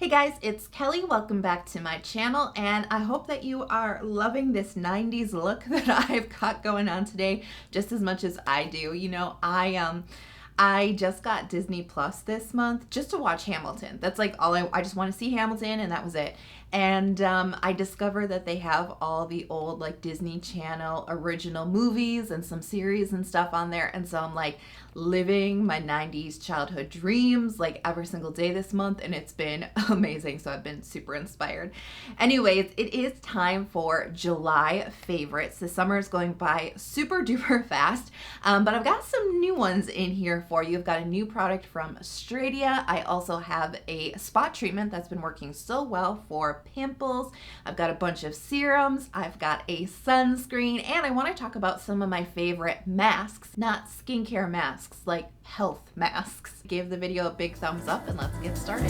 Hey guys, it's Kelly. Welcome back to my channel, and I hope that you are loving this 90s look that I've got going on today just as much as I do. You know, I just got Disney Plus this month just to watch Hamilton. That's like all I just want to see Hamilton, and that was it. And I discovered that they have all the old like Disney Channel original movies and some series and stuff on there. And so I'm like living my 90s childhood dreams like every single day this month, and it's been amazing. So I've been super inspired. Anyways, it is time for July favorites. The summer is going by super duper fast, but I've got some new ones in here for you. I've got a new product from Stratia. I also have a spot treatment that's been working so well for pimples. I've got a bunch of serums. I've got a sunscreen, and I want to talk about some of my favorite masks, not skincare masks, like health masks. Give the video a big thumbs up and let's get started.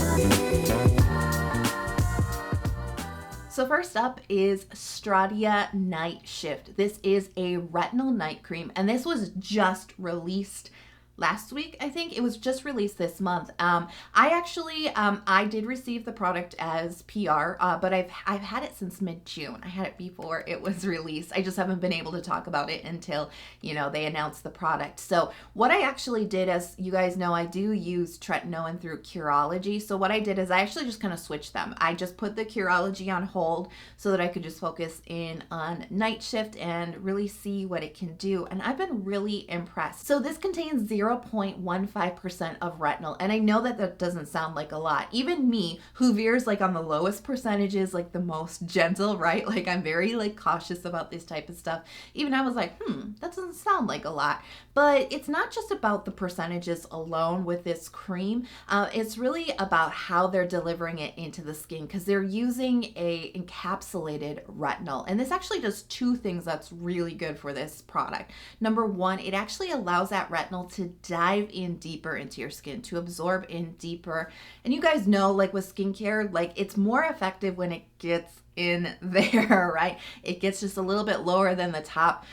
So first up is Stratia Night Shift. This is a retinol night cream, and this was just released last week. I think it was just released this month. I did receive the product as PR, but I've had it since mid-June. I had it before it was released. I just haven't been able to talk about it until, you know, they announced the product. So what I actually did, as you guys know, I do use tretinoin through Curology. So what I did is I actually just kind of switched them. I just put the Curology on hold so that I could just focus in on Night Shift and really see what it can do. And I've been really impressed. So this contains 0.15% of retinol. And I know that that doesn't sound like a lot. Even me, who veers like on the lowest percentages, like the most gentle, right? Like I'm very like cautious about this type of stuff. Even I was like, that doesn't sound like a lot. But it's not just about the percentages alone with this cream. It's really about how they're delivering it into the skin, because they're using a encapsulated retinol. And this actually does two things that's really good for this product. Number one, it actually allows that retinol to dive in deeper into your skin, to absorb in deeper. And you guys know, like with skincare, like it's more effective when it gets in there, right? It gets just a little bit lower than the top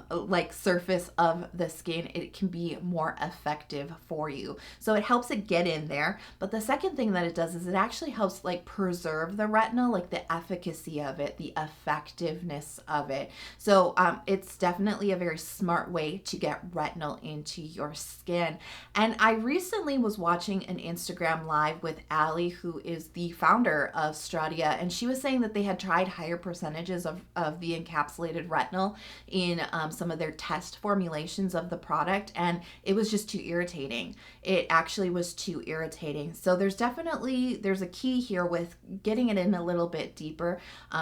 like surface of the skin. It can be more effective for you. So it helps it get in there. But the second thing that it does is it actually helps like preserve the retinol, like the efficacy of it, the effectiveness of it. So it's definitely a very smart way to get retinol into your skin. And I recently was watching an Instagram live with Allie, who is the founder of Stratia, and she was saying that they had tried higher percentages of the encapsulated retinol in some of their test formulations of the product, and it was just too irritating. It actually was too irritating. So there's a key here with getting it in a little bit deeper.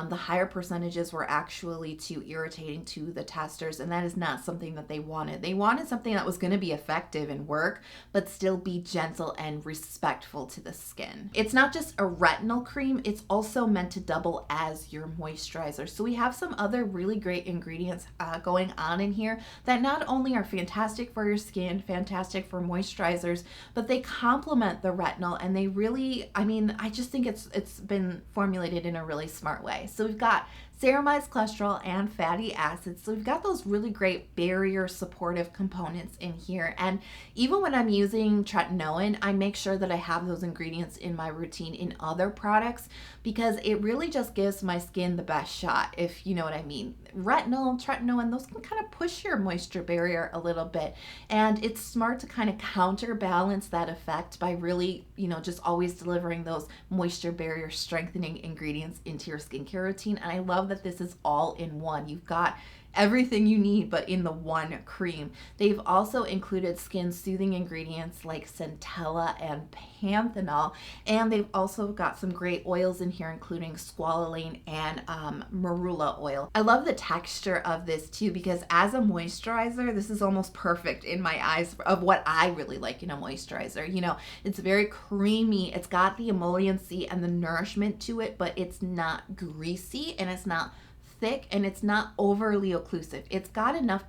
The higher percentages were actually too irritating to the testers, and that is not something that they wanted. They wanted something that was going to be effective and work, but still be gentle and respectful to the skin. It's not just a retinol cream, it's also meant to double as your moisturizer. So we have some other really great ingredients going on in here that not only are fantastic for your skin, fantastic for moisturizers, but they complement the retinol, and they really, I just think it's been formulated in a really smart way. So we've got ceramides, cholesterol, and fatty acids. So we've got those really great barrier supportive components in here. And even when I'm using tretinoin, I make sure that I have those ingredients in my routine in other products, because it really just gives my skin the best shot, if you know what I mean. Retinol, tretinoin, those can kind of push your moisture barrier a little bit. And it's smart to kind of counterbalance that effect by really, just always delivering those moisture barrier strengthening ingredients into your skincare routine. And I love that this is all in one. You've got everything you need, but in the one cream. They've also included skin soothing ingredients like centella and panthenol, and they've also got some great oils in here, including squalane and marula oil. I love the texture of this too, because as a moisturizer, this is almost perfect in my eyes of what I really like in a moisturizer. It's very creamy. It's got the emolliency and the nourishment to it, but it's not greasy and it's not thick and it's not overly occlusive. It's got enough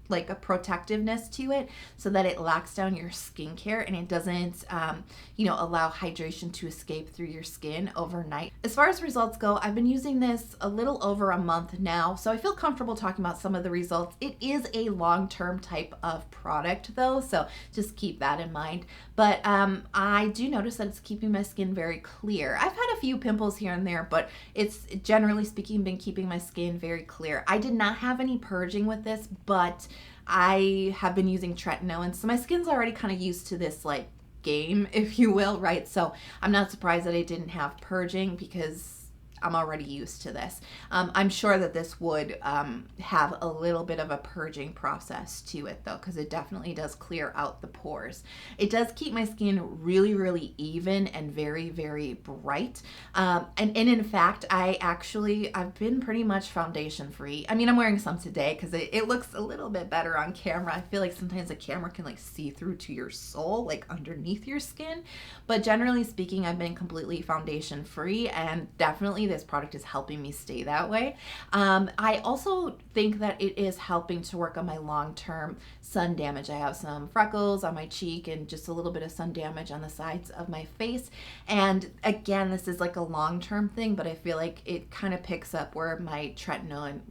like a protectiveness to it so that it locks down your skincare and it doesn't allow hydration to escape through your skin overnight. As far as results go, I've been using this a little over a month now, so I feel comfortable talking about some of the results. It is a long-term type of product though, so just keep that in mind. But I do notice that it's keeping my skin very clear. I've had a few pimples here and there, but it's generally speaking been keeping my skin very clear. I did not have any purging with this, but I have been using tretinoin, and so my skin's already kind of used to this like game, if you will, right? So I'm not surprised that I didn't have purging because I'm already used to this. I'm sure that this would have a little bit of a purging process to it though, because it definitely does clear out the pores. It does keep my skin really, really even and very, very bright. And in fact, I've been pretty much foundation free. I mean, I'm wearing some today because it looks a little bit better on camera. I feel like sometimes the camera can like see through to your soul, like underneath your skin. But generally speaking, I've been completely foundation free, and definitely this product is helping me stay that way. I also think that it is helping to work on my long-term sun damage. I have some freckles on my cheek and just a little bit of sun damage on the sides of my face. And again, this is like a long-term thing, but I feel like it kind of picks up where my tretinoin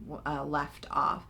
left off.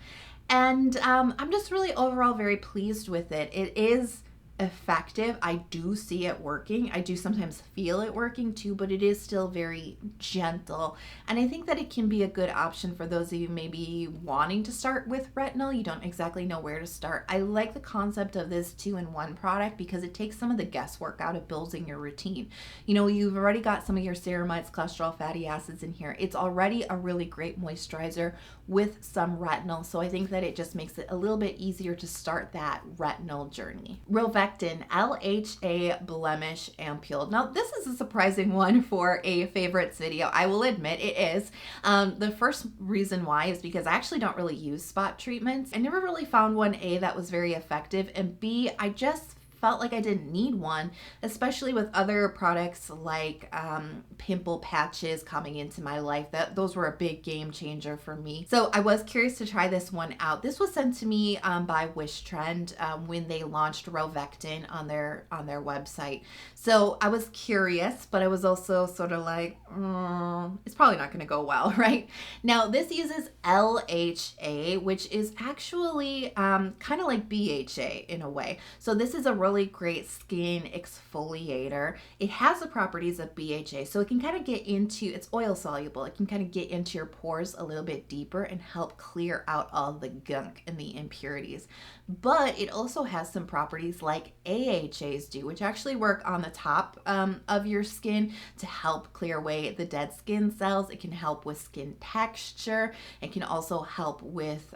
And I'm just really overall very pleased with it. It is effective. I do see it working. I do sometimes feel it working too, but it is still very gentle. And I think that it can be a good option for those of you maybe wanting to start with retinol. You don't exactly know where to start. I like the concept of this 2-in-1 product because it takes some of the guesswork out of building your routine. You've already got some of your ceramides, cholesterol, fatty acids in here. It's already a really great moisturizer with some retinol. So I think that it just makes it a little bit easier to start that retinol journey. Rovectin, LHA Blemish Ampoule. Now this is a surprising one for a favorites video. I will admit it is. The first reason why is because I actually don't really use spot treatments. I never really found one, A, that was very effective, and B, I just felt like I didn't need one, especially with other products like pimple patches coming into my life. Those were a big game changer for me. So I was curious to try this one out. This was sent to me by Wishtrend when they launched Rovectin on their website. So I was curious, but I was also sort of like, it's probably not going to go well, right? Now this uses LHA, which is actually kind of like BHA in a way. So this is a really great skin exfoliator. It has the properties of BHA, so it can kind of get into, it's oil soluble. It can kind of get into your pores a little bit deeper and help clear out all the gunk and the impurities. But it also has some properties like AHAs do, which actually work on the top of your skin to help clear away the dead skin cells. It can help with skin texture. It can also help with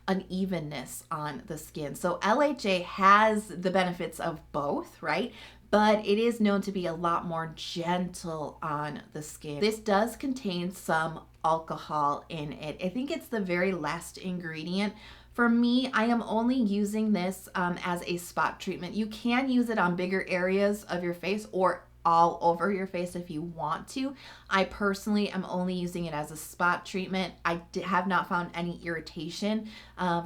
unevenness on the skin. So LHA has the benefits of both, right? But it is known to be a lot more gentle on the skin. This does contain some alcohol in it. I think it's the very last ingredient. For me, I am only using this as a spot treatment. You can use it on bigger areas of your face or all over your face if you want to. I personally am only using it as a spot treatment. I have not found any irritation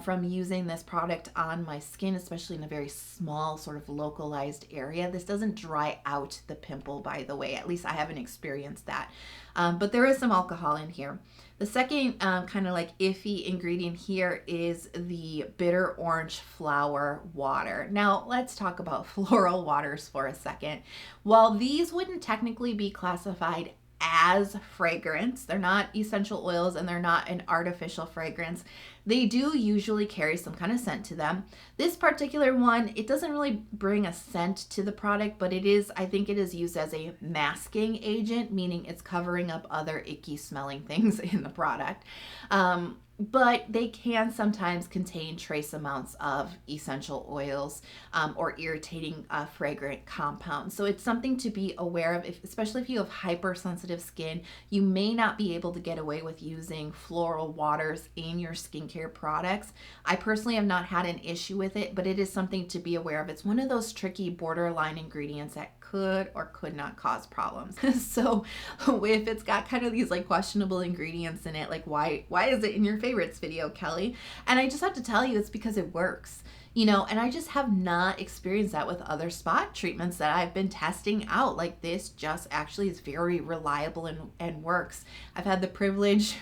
from using this product on my skin, especially in a very small sort of localized area. This doesn't dry out the pimple, by the way. At least I haven't experienced that. But there is some alcohol in here. The second kind of like iffy ingredient here is the bitter orange flower water. Now let's talk about floral waters for a second. While these wouldn't technically be classified as fragrance, they're not essential oils and they're not an artificial fragrance, they do usually carry some kind of scent to them. This particular one, it doesn't really bring a scent to the product, but it is, I think it is used as a masking agent, meaning it's covering up other icky smelling things in the product. But they can sometimes contain trace amounts of essential oils or irritating fragrant compounds. So it's something to be aware of, especially if you have hypersensitive skin. You may not be able to get away with using floral waters in your skincare products. I personally have not had an issue with it, but it is something to be aware of. It's one of those tricky borderline ingredients that could or could not cause problems. So if it's got kind of these like questionable ingredients in it, like why is it in your favorites video, Kelly? And I just have to tell you, it's because it works. You know, and I just have not experienced that with other spot treatments that I've been testing out. Like this just actually is very reliable and works. I've had the privilege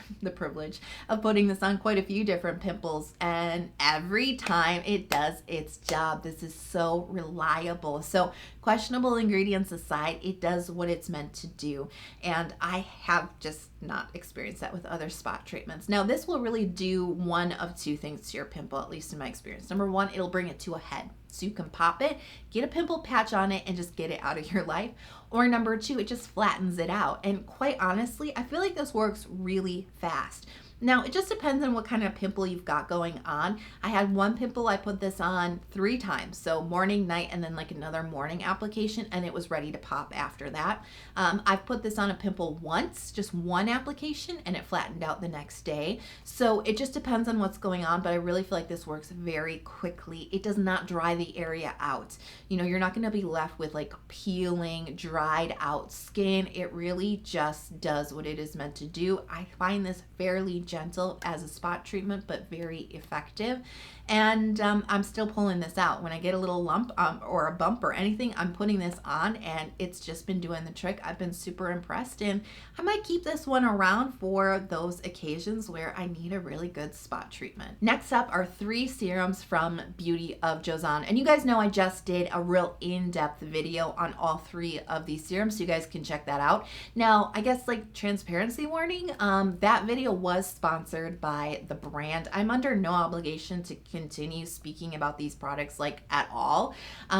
of putting this on quite a few different pimples, and every time it does its job. This is so reliable. So questionable ingredients aside, it does what it's meant to do. And I have just not experienced that with other spot treatments. Now, this will really do one of two things to your pimple, at least in my experience. Number one, it'll bring it to a head. So you can pop it, get a pimple patch on it, and just get it out of your life. Or number two, it just flattens it out. And quite honestly, I feel like this works really fast. Now, it just depends on what kind of pimple you've got going on. I had one pimple I put this on 3 times. So morning, night, and then like another morning application, and it was ready to pop after that. I've put this on a pimple once, just one application, and it flattened out the next day. So it just depends on what's going on, but I really feel like this works very quickly. It does not dry the area out. You know, you're not gonna be left with like peeling, dried out skin. It really just does what it is meant to do. I find this fairly gentle as a spot treatment, but very effective. And I'm still pulling this out. When I get a little lump or a bump or anything, I'm putting this on, and it's just been doing the trick. I've been super impressed, and I might keep this one around for those occasions where I need a really good spot treatment. Next up are 3 serums from Beauty of Joseon. And you guys know I just did a real in-depth video on all 3 of these serums, so you guys can check that out. Now, I guess like transparency warning, that video was sponsored by the brand. I'm under no obligation to continue speaking about these products like at all.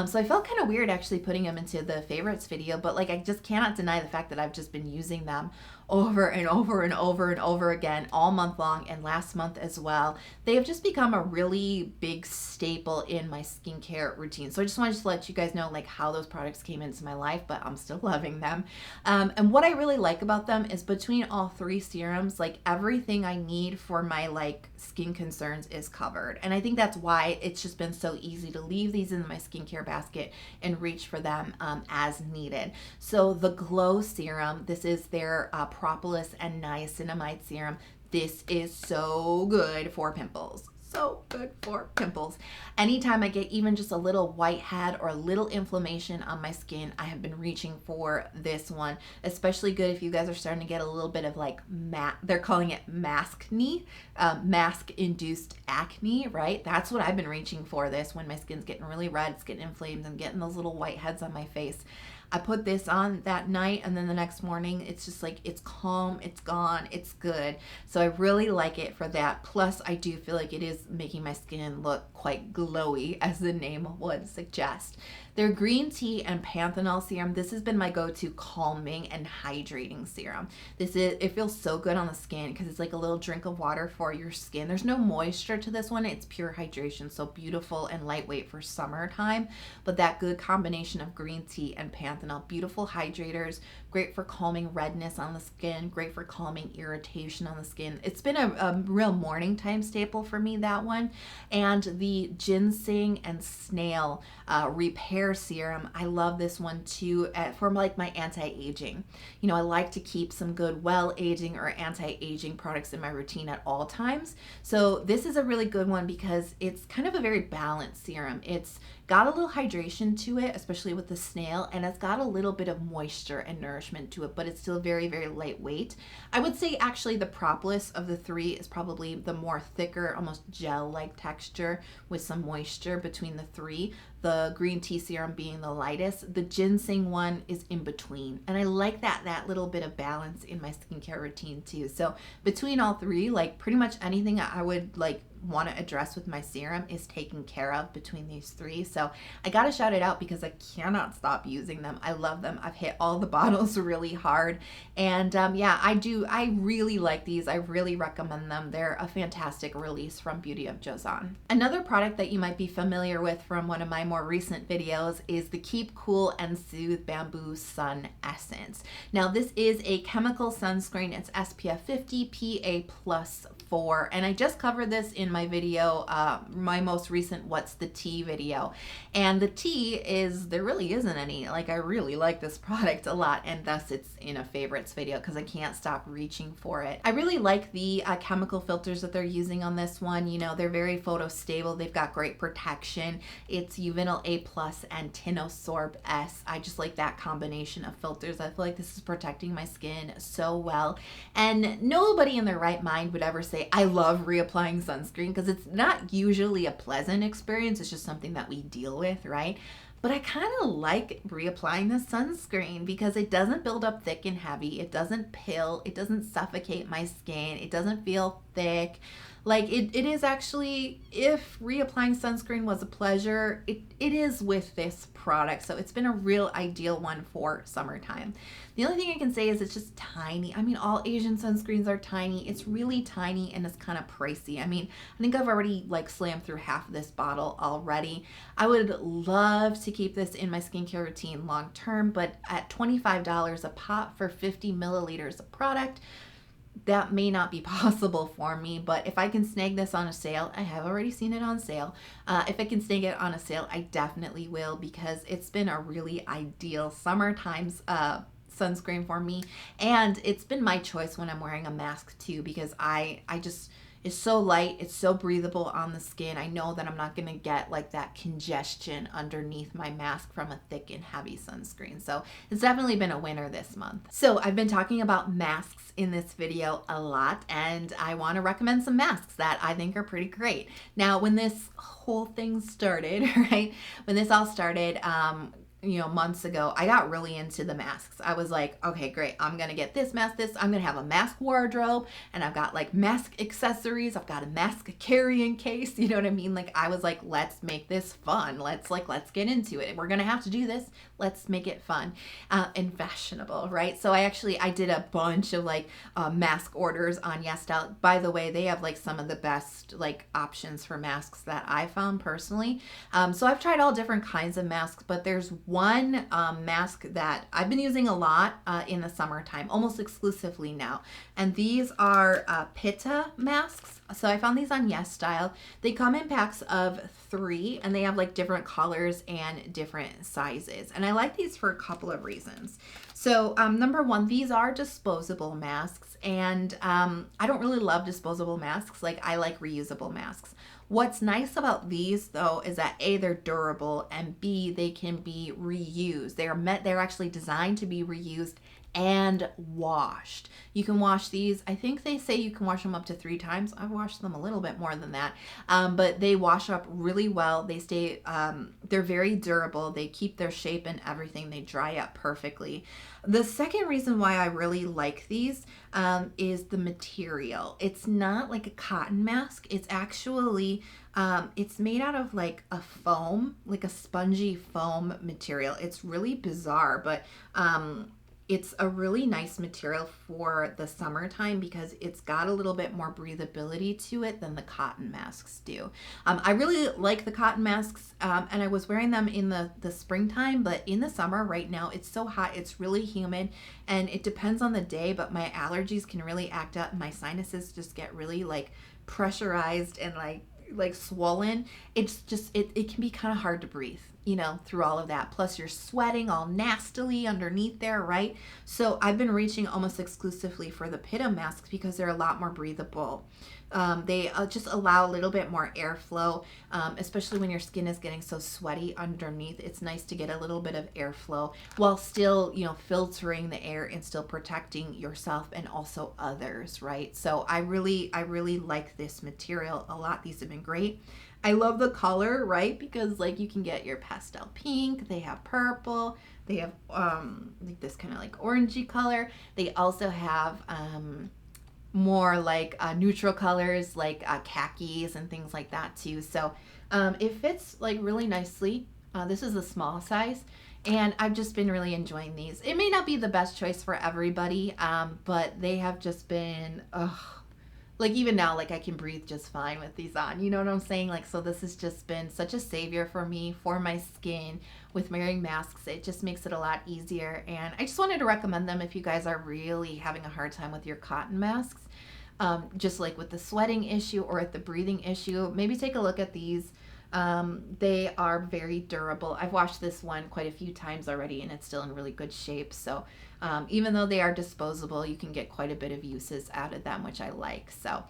So I felt kind of weird actually putting them into the favorites video, but like I just cannot deny the fact that I've just been using them over and over and over and over again all month long, and last month as well. They have just become a really big staple in my skincare routine. So I just wanted to let you guys know like how those products came into my life, but I'm still loving them. And what I really like about them is between all 3 serums, like everything I need for my like skin concerns is covered. And I think that's why it's just been so easy to leave these in my skincare basket and reach for them as needed. So the Glow Serum, this is their propolis and niacinamide serum. This is so good for pimples. So good for pimples. Anytime I get even just a little whitehead or a little inflammation on my skin, I have been reaching for this one. Especially good if you guys are starting to get a little bit of like they're calling it maskne, mask-induced acne, right? That's what I've been reaching for this when my skin's getting really red, it's getting inflamed, and getting those little whiteheads on my face. I put this on that night, and then the next morning, it's just like, it's calm, it's gone, it's good. So I really like it for that. Plus, I do feel like it is making my skin look quite glowy, as the name would suggest. Their green tea and panthenol serum, this has been my go-to calming and hydrating serum. It feels so good on the skin because it's like a little drink of water for your skin. There's no moisture to this one. It's pure hydration, so beautiful and lightweight for summertime. But that good combination of green tea and panthenol, beautiful hydrators, great for calming redness on the skin, great for calming irritation on the skin. It's been a real morning time staple for me, that one. And the Ginseng and Snail repair serum, I love this one too for like my anti-aging. You know, I like to keep some good well-aging or anti-aging products in my routine at all times. So this is a really good one because it's kind of a very balanced serum. It's got a little hydration to it, especially with the Snail, and it's got a little bit of moisture and nourishment to it, but it's still very, very lightweight. I would say actually the propolis of the 3 is probably the more thicker, almost gel-like texture with some moisture between the 3. The green tea serum being the lightest. The ginseng one is in between. And I like that little bit of balance in my skincare routine too. So between all 3, like pretty much anything I would like want to address with my serum is taken care of between these 3. So I gotta shout it out because I cannot stop using them. I love them. I've hit all the bottles really hard, and yeah, I really like these. I really recommend them. They're a fantastic release from Beauty of Joseon. Another product that you might be familiar with from one of my more recent videos is the Keep Cool and Soothe Bamboo Sun Essence. Now this is a chemical sunscreen. It's SPF 50 PA+ before, and I just covered this in my video, my most recent What's the Tea video. And the tea is, there really isn't any. Like, I really like this product a lot, and thus it's in a favorites video because I can't stop reaching for it. I really like the chemical filters that they're using on this one. You know, they're very photo stable. They've got great protection. It's Uvinol A+ and Tinosorb S. I just like that combination of filters. I feel like this is protecting my skin so well. And nobody in their right mind would ever say, I love reapplying sunscreen, because it's not usually a pleasant experience. It's just something that we deal with, right? But I kind of like reapplying the sunscreen because it doesn't build up thick and heavy. It doesn't pill. It doesn't suffocate my skin. It doesn't feel thick. Like, it is actually, if reapplying sunscreen was a pleasure, it is with this product. So it's been a real ideal one for summertime. The only thing I can say is it's just tiny. I mean, all Asian sunscreens are tiny. It's really tiny, and it's kind of pricey. I mean, I think I've already like slammed through half of this bottle already. I would love to keep this in my skincare routine long term, but at $25 a pop for 50 milliliters of product, that may not be possible for me. But if I can snag this on a sale, I have already seen it on sale. If I can snag it on a sale, I definitely will, because it's been a really ideal summertime's sunscreen for me. And it's been my choice when I'm wearing a mask too, because I just, it's so light, it's so breathable on the skin. I know that I'm not gonna get like that congestion underneath my mask from a thick and heavy sunscreen. So it's definitely been a winner this month. So I've been talking about masks in this video a lot, and I wanna recommend some masks that I think are pretty great. Now, when this whole thing started, right? When this all started, you know, months ago, I got really into the masks. I was like, okay, great. I'm going to get this mask, I'm going to have a mask wardrobe, and I've got like mask accessories. I've got a mask carrying case. You know what I mean? Like, I was like, let's make this fun. Let's get into it. We're going to have to do this. Let's make it fun and fashionable, right? So I did a bunch of like mask orders on YesStyle. By the way, they have like some of the best like options for masks that I found personally. So I've tried all different kinds of masks, but there's one mask that I've been using a lot in the summertime, almost exclusively now. And these are Pitta masks. So I found these on YesStyle. They come in packs of 3, and they have like different colors and different sizes. And I like these for a couple of reasons. So number one, these are disposable masks, and I don't really love disposable masks. Like, I like reusable masks. What's nice about these though is that A, they're durable, and B, they can be reused. They're actually designed to be reused and washed. You can wash these. I think they say you can wash them up to 3 times. I've washed them a little bit more than that, but they wash up really well. They stay, they're very durable. They keep their shape and everything. They dry up perfectly. The second reason why I really like these is the material. It's not like a cotton mask. It's actually, it's made out of like a foam, like a spongy foam material. It's really bizarre, but it's a really nice material for the summertime because it's got a little bit more breathability to it than the cotton masks do. I really like the cotton masks, and I was wearing them in the springtime, but in the summer right now, it's so hot, it's really humid, and it depends on the day, but my allergies can really act up, and my sinuses just get really like pressurized and like swollen. It's just, it can be kind of hard to breathe, you know, through all of that. Plus you're sweating all nastily underneath there, right? So I've been reaching almost exclusively for the Pitta masks because they're a lot more breathable. They just allow a little bit more airflow, especially when your skin is getting so sweaty underneath. It's nice to get a little bit of airflow while still, you know, filtering the air and still protecting yourself and also others, right? So I really like this material a lot. These have been great. I love the color, right? Because like you can get your pastel pink, they have purple, they have like this kind of like orangey color. They also have more like neutral colors like khakis and things like that too. So it fits like really nicely. This is a small size, and I've just been really enjoying these. It may not be the best choice for everybody, but they have just been, like even now, like I can breathe just fine with these on. You know what I'm saying? Like, so this has just been such a savior for me, for my skin. With wearing masks, it just makes it a lot easier. And I just wanted to recommend them if you guys are really having a hard time with your cotton masks. just like with the sweating issue or with the breathing issue, maybe take a look at these. They are very durable. I've washed this one quite a few times already and it's still in really good shape. So even though they are disposable, you can get quite a bit of uses out of them, which I like. So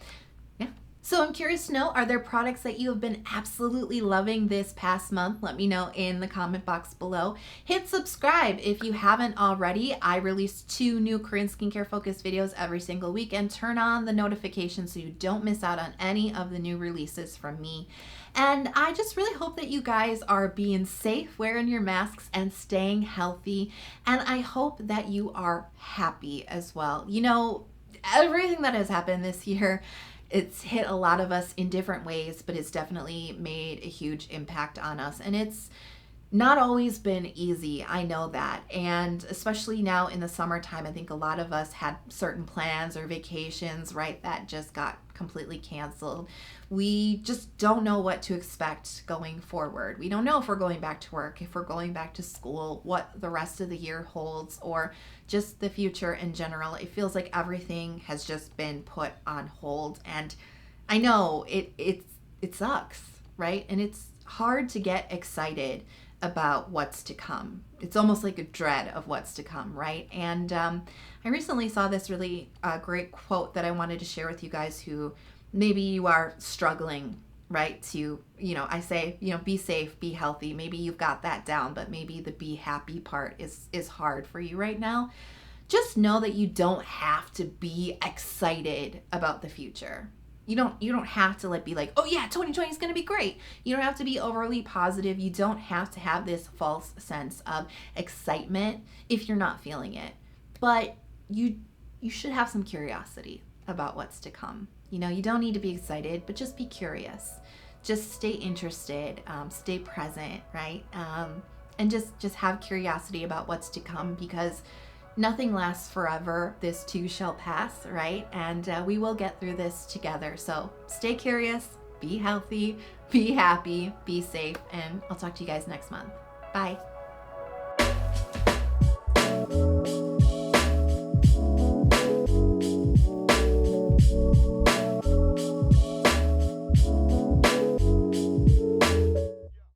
yeah. So I'm curious to know, are there products that you have been absolutely loving this past month? Let me know in the comment box below. Hit subscribe if you haven't already. I release 2 new Korean skincare focused videos every single week, and turn on the notifications so you don't miss out on any of the new releases from me. And I just really hope that you guys are being safe, wearing your masks, and staying healthy. And I hope that you are happy as well. You know, everything that has happened this year, it's hit a lot of us in different ways, but it's definitely made a huge impact on us. And it's not always been easy, I know that. And especially now in the summertime, I think a lot of us had certain plans or vacations, right, that just got completely canceled. We just don't know what to expect going forward. We don't know if we're going back to work, if we're going back to school, what the rest of the year holds, or just the future in general. It feels like everything has just been put on hold. And I know it sucks, right? And it's hard to get excited about what's to come. It's almost like a dread of what's to come, right? And I recently saw this really great quote that I wanted to share with you guys who maybe you are struggling, right? To, I say, be safe, be healthy. Maybe you've got that down, but maybe the be happy part is hard for you right now. Just know that you don't have to be excited about the future. You don't have to be like, oh yeah, 2020 is going to be great. You don't have to be overly positive. You don't have to have this false sense of excitement if you're not feeling it. But you should have some curiosity about what's to come. You don't need to be excited, but just be curious. Just stay interested, stay present, right? And just have curiosity about what's to come, because nothing lasts forever. This too shall pass, right? And we will get through this together. So stay curious, be healthy, be happy, be safe, and I'll talk to you guys next month. Bye.